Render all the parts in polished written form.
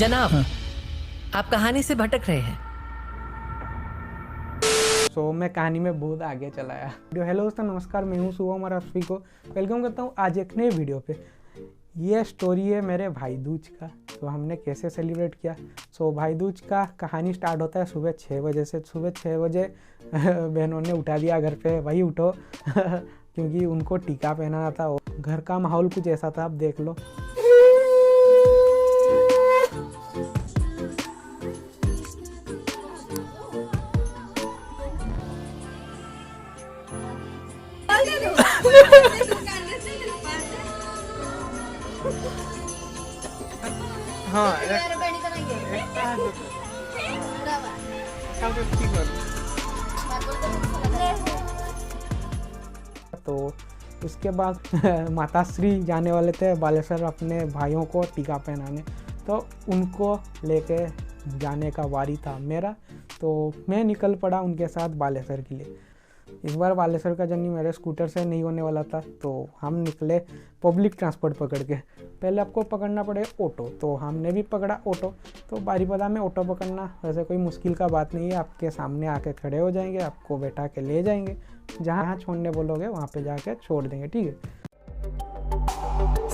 जनाब, आप कहानी से भटक रहे हैं। मैं कहानी में बहुत आगे चला आया। हेलो दोस्तों, नमस्कार, मैं हूँ शुभम और आप सभी को वेलकम करता हूँ आज एक नए वीडियो पे। ये स्टोरी है मेरे भाई दूज का। तो हमने कैसे सेलिब्रेट किया। भाई दूज का कहानी स्टार्ट होता है सुबह 6 बजे से। सुबह 6 बजे बहनों ने उठा दिया घर पे, भाई उठो क्योंकि उनको टीका पहनाना था। घर का माहौल कुछ ऐसा था, आप देख लो। हाँ तो उसके बाद माताश्री जाने वाले थे बालेश्वर अपने भाइयों को टीका पहनाने, तो उनको लेके जाने का वारी था मेरा। तो मैं निकल पड़ा उनके साथ बालेश्वर के लिए। इस बार बालेश्वर का जर्नी मेरे स्कूटर से नहीं होने वाला था, तो हम निकले पब्लिक ट्रांसपोर्ट पकड़ के। पहले आपको पकड़ना पड़ेगा ऑटो, तो हमने भी पकड़ा ऑटो। तो बारीपदा में ऑटो पकड़ना वैसे कोई मुश्किल का बात नहीं है। आपके सामने आके खड़े हो जाएंगे, आपको बैठा के ले जाएंगे, जहाँ छोड़ने बोलोगे वहाँ पे जाके छोड़ देंगे, ठीक है।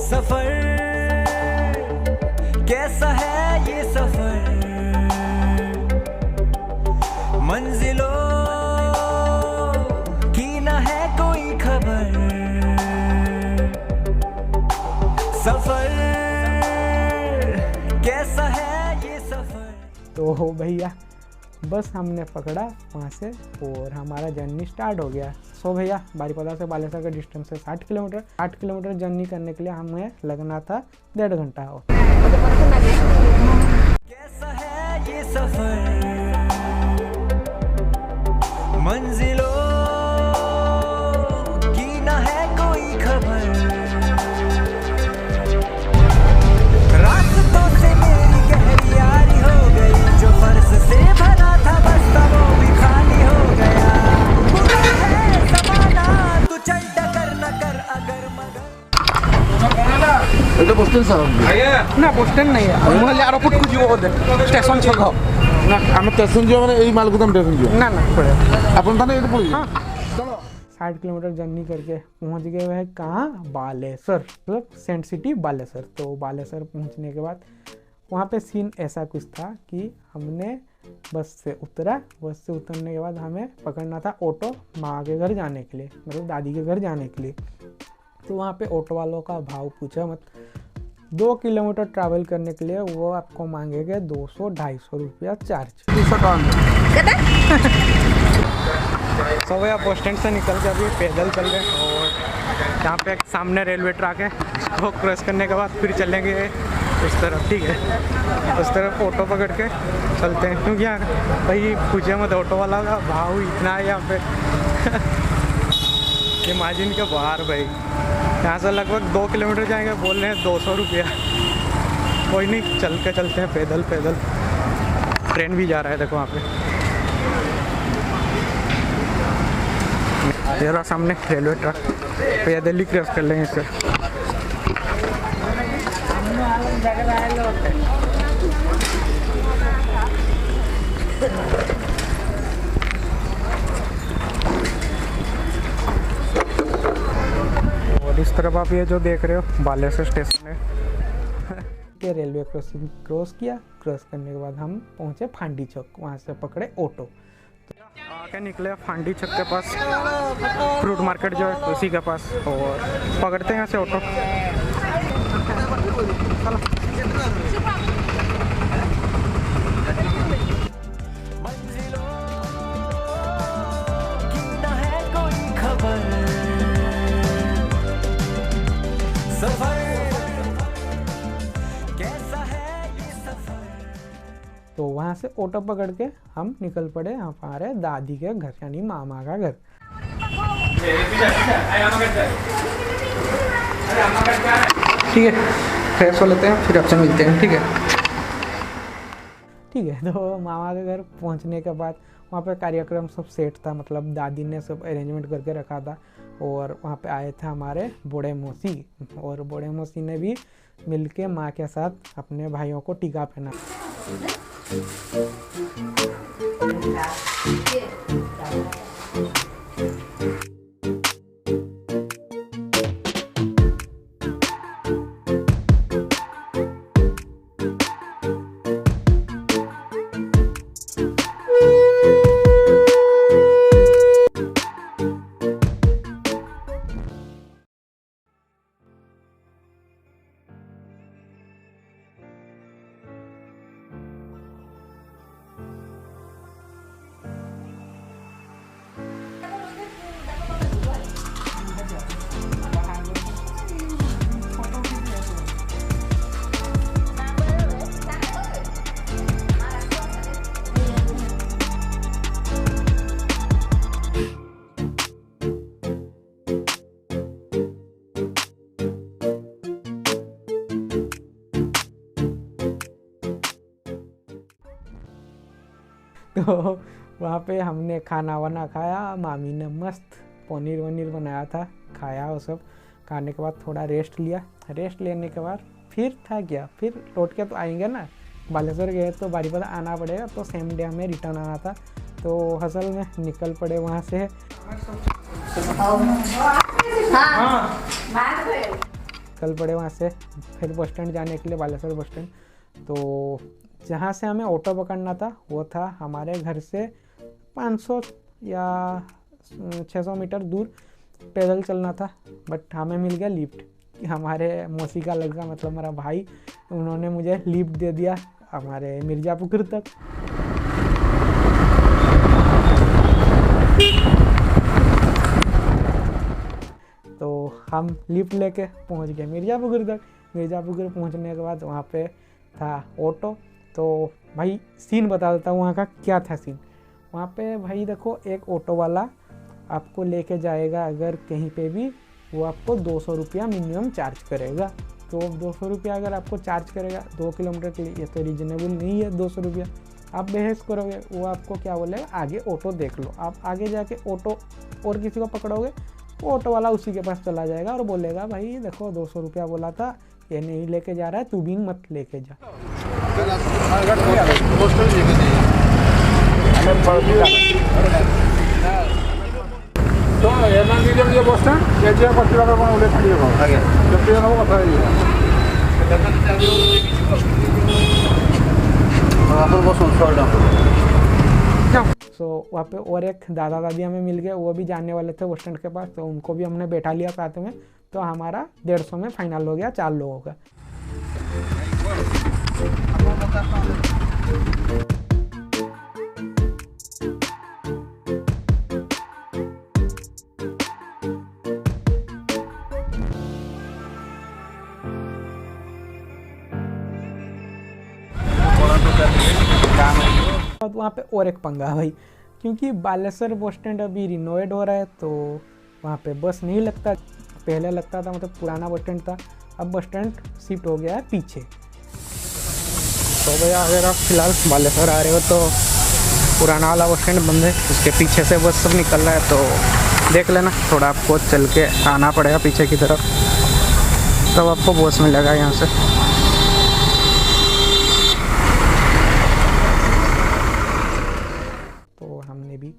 सफर कैसा है ये सफर, मंजिलों की ना है कोई खबर, सफर कैसा है ये सफर। तो भैया बस हमने पकड़ा वहाँ से और हमारा जर्नी स्टार्ट हो गया। भैया बारीपदा से बालेश्वर का डिस्टेंस है 60 किलोमीटर। 60 किलोमीटर जर्नी करने के लिए हमें लगना था 1.5 घंटा। कैसा है ये सफर, मंजिलों की ना है कोई खबर, रास्तों से मेरी गहरी यारी हो गई, जो फर्श से भरा था बस्ता वो भी खाली हो गया। बुरा है ज़माना, तू चल डगर न कर अगर मगर। এটা পোস্টেল স্যার না পোস্টেল নেই, মহিলা আরো ফুটকু যাব ওদের স্টেশন ছক না আমি স্টেশন যাবো মানে এই মালগুদাম স্টেশন যাবো না না পড়ে আপন তাহলে এটা পড়ি। हाँ 60 किलोमीटर जर्नी करके पहुंच गए हुए हैं कहाँ, बालेश्वर, मतलब सेंट सिटी बालेश्वर। तो बालेश्वर पहुंचने के बाद वहाँ पे सीन ऐसा कुछ था कि हमने बस से उतरा। बस से उतरने के बाद हमें पकड़ना था ऑटो माँ के घर जाने के लिए, मतलब दादी के घर जाने के लिए। तो वहाँ पे ऑटो वालों का भाव पूछा मत। 2 किलोमीटर ट्रैवल करने के लिए वो आपको मांगेंगे 200-250 रुपया चार्ज। भैया बस स्टैंड से निकल के अभी पैदल चल रहे हैं और यहाँ पे एक सामने रेलवे ट्रैक है, वो क्रॉस करने के बाद फिर चलेंगे उस तरफ, ठीक है। उस तरफ ऑटो पकड़ के चलते हैं, क्योंकि यहाँ भाई पूछे मत ऑटो वाला का भाव इतना है यहाँ पे इमेजिन के बाहर। भाई यहाँ से लगभग 2 किलोमीटर जाएंगे, बोल रहे हैं 200 रुपया। कोई नहीं, चल के चलते हैं पैदल पैदल। ट्रेन भी जा रहा है देखो वहाँ पे, ये रहा सामने रेलवे ट्रैक। पैदल ही क्रॉस कर लेंगे इससे। और इस तरफ आप ये जो देख रहे हो बालेश्वर स्टेशन है के रेलवे क्रॉसिंग क्रॉस किया। क्रॉस करने के बाद हम पहुंचे फांडी चौक, वहाँ से पकड़े ऑटो। आके निकले फांडी चौक के पास, फ्रूट मार्केट जो है उसी के पास, और पकड़ते हैं यहाँ से ऑटो। मंजिलों की ना है कोई खबर, सफर कैसा है ये सफर। तो वहाँ से ऑटो पकड़ के हम निकल पड़े हमारे दादी के घर, यानी मामा का घर। ठीक है, फ्रेश हो लेते हैं, फिर आपसे मिलते हैं, ठीक है। ठीक है, तो मामा के घर पहुँचने के बाद वहाँ पे कार्यक्रम सब सेट था, मतलब दादी ने सब अरेंजमेंट करके रखा था। और वहाँ पे आए थे हमारे बूढ़े मौसी, और बूढ़े मौसी ने भी मिलके माँ के साथ अपने भाइयों को टीका पहना। तो वहाँ पे हमने खाना वाना खाया, मामी ने मस्त पनीर वनीर बनाया था, खाया। वो सब खाने के बाद थोड़ा रेस्ट लिया। रेस्ट लेने के बाद फिर था क्या, फिर लौट के तो आएंगे ना, बालेश्वर गए तो बारीपदा आना पड़ेगा, तो सेम डे हमें रिटर्न आना था। तो हसल में निकल पड़े वहाँ से। निकल पड़े वहाँ से फिर बस स्टैंड जाने के लिए, बालेश्वर बस स्टैंड। तो जहाँ से हमें ऑटो पकड़ना था वो था हमारे घर से 500 या 600 मीटर दूर पैदल चलना था, बट हमें मिल गया लिफ्ट। हमारे मौसी का लड़का मतलब मेरा भाई, उन्होंने मुझे लिफ्ट दे दिया हमारे मिर्ज़ापुर तक। तो हम लिफ्ट लेके पहुंच गए मिर्ज़ापुर तक। मिर्ज़ापुर पहुंचने के बाद वहाँ पे था ऑटो। तो भाई सीन बता देता हूँ वहाँ का क्या था सीन। वहाँ पे भाई देखो, एक ऑटो वाला आपको लेके जाएगा अगर कहीं पे भी, वो आपको 200 रुपया मिनिमम चार्ज करेगा। तो 200 रुपया अगर आपको चार्ज करेगा 2 किलोमीटर के लिए, ये तो रीजनेबल नहीं है 200 रुपया। आप बहस करोगे, वो आपको क्या बोलेगा, आगे ऑटो देख लो। आप आगे जाके ऑटो और किसी को पकड़ोगे, वो ऑटो वाला उसी के पास चला जाएगा और बोलेगा भाई देखो 200 रुपया बोला था, ये नहीं लेके जा रहा है, तू भी मत लेके जा। तो एना दीजिए मुझे बस स्टैंड ये जे 25 টাকা কোন উঠে ছাড়িয়ে দাও আগে তো নেব কথা হই আপনার বসুন সরডা। सो वहाँ पे और एक दादा दादी हमें मिल गए, वो भी जाने वाले थे बस स्टैंड के पास, तो उनको भी हमने बैठा लिया साथ में। तो हमारा 150 में फाइनल हो गया 4 लोगों का। वहाँ पे और एक पंगा भाई, क्योंकि बालेश्वर बस स्टैंड अभी रिनोवेट हो रहा है, तो वहाँ पे बस नहीं लगता। पहले लगता था, मतलब पुराना बस स्टैंड था, अब बस स्टैंड शिफ्ट हो गया है पीछे। तो भैया अगर आप फिलहाल बालेश्वर आ रहे हो तो पुराना वाला बस स्टैंड बंद है, उसके पीछे से बस सब निकल रहा है, तो देख लेना, थोड़ा आपको चल के आना पड़ेगा पीछे की तरफ, तब आपको बस मिलेगा यहाँ से। तो हमने भी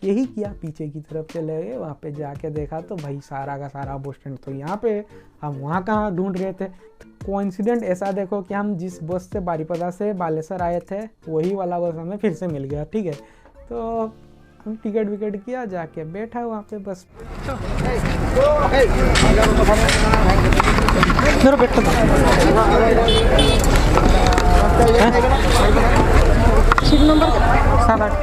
यही किया, पीछे की तरफ चले गए। वहाँ पे जाके देखा तो भाई सारा का सारा बस स्टैंड तो यहाँ पे, हम वहाँ कहाँ ढूंढ रहे थे। कोइंसिडेंट ऐसा देखो कि हम जिस बस से बारीपदा से बालेश्वर आए थे, वही वाला बस हमें फिर से मिल गया। ठीक है, तो हम टिकट विकेट किया, जाके बैठा वहाँ पे बस। मेरा बैठा था सीट नंबर 7-8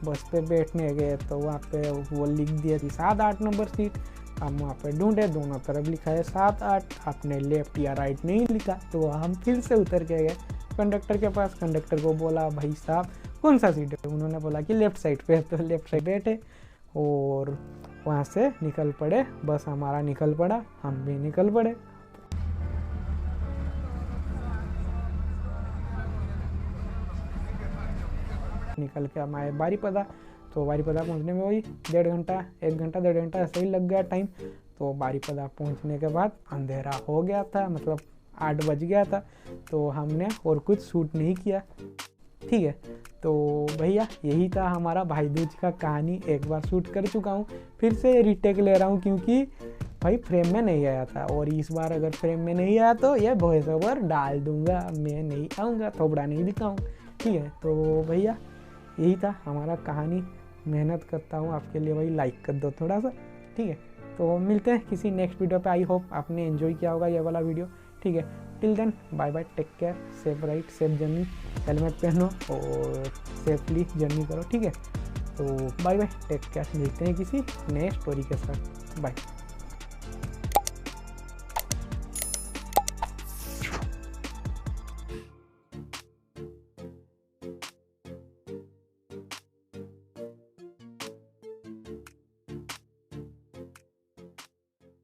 बस पे बैठने गए, तो वहाँ पे वो लिख दिया थी 7-8 नंबर सीट। हम वहाँ पे ढूंढे, दोनों तरफ लिखा है 7-8, आपने लेफ्ट या राइट नहीं लिखा, तो हम फिर से उतर के गए कंडक्टर के पास। कंडक्टर को बोला भाई साहब कौन सा सीट है, उन्होंने बोला कि लेफ्ट साइड पे। तो लेफ्ट साइड बैठे और वहाँ से निकल पड़े, बस हमारा निकल पड़ा, हम भी निकल पड़े। निकल के हमारे बारीपदा। तो बारीपदा पहुंचने में वही 1.5 घंटा ऐसे ही लग गया टाइम। तो बारीपदा पहुंचने के बाद अंधेरा हो गया था, मतलब 8 बज गया था। तो हमने और कुछ शूट नहीं किया, ठीक है। तो भैया यही था हमारा भाई दूज का कहानी। एक बार शूट कर चुका हूँ, फिर से रीटेक ले रहा हूँ क्योंकि भाई फ्रेम में नहीं आया था। और इस बार अगर फ्रेम में नहीं आया तो ये वॉइस ओवर डाल दूंगा, मैं नहीं आऊँगा, थोबड़ा नहीं दिखाऊँ, ठीक है। तो भैया यही था हमारा कहानी। मेहनत करता हूँ आपके लिए भाई, लाइक कर दो थोड़ा सा, ठीक है। तो मिलते हैं किसी नेक्स्ट वीडियो पे। आई होप आपने एंजॉय किया होगा ये वाला वीडियो, ठीक है। Till then bye bye, take care, safe ride, safe journey, helmet पहनो और सेफली जर्नी करो, ठीक है। तो बाय बाय, टेक केयर, मिलते हैं किसी नए स्टोरी के साथ, बाय।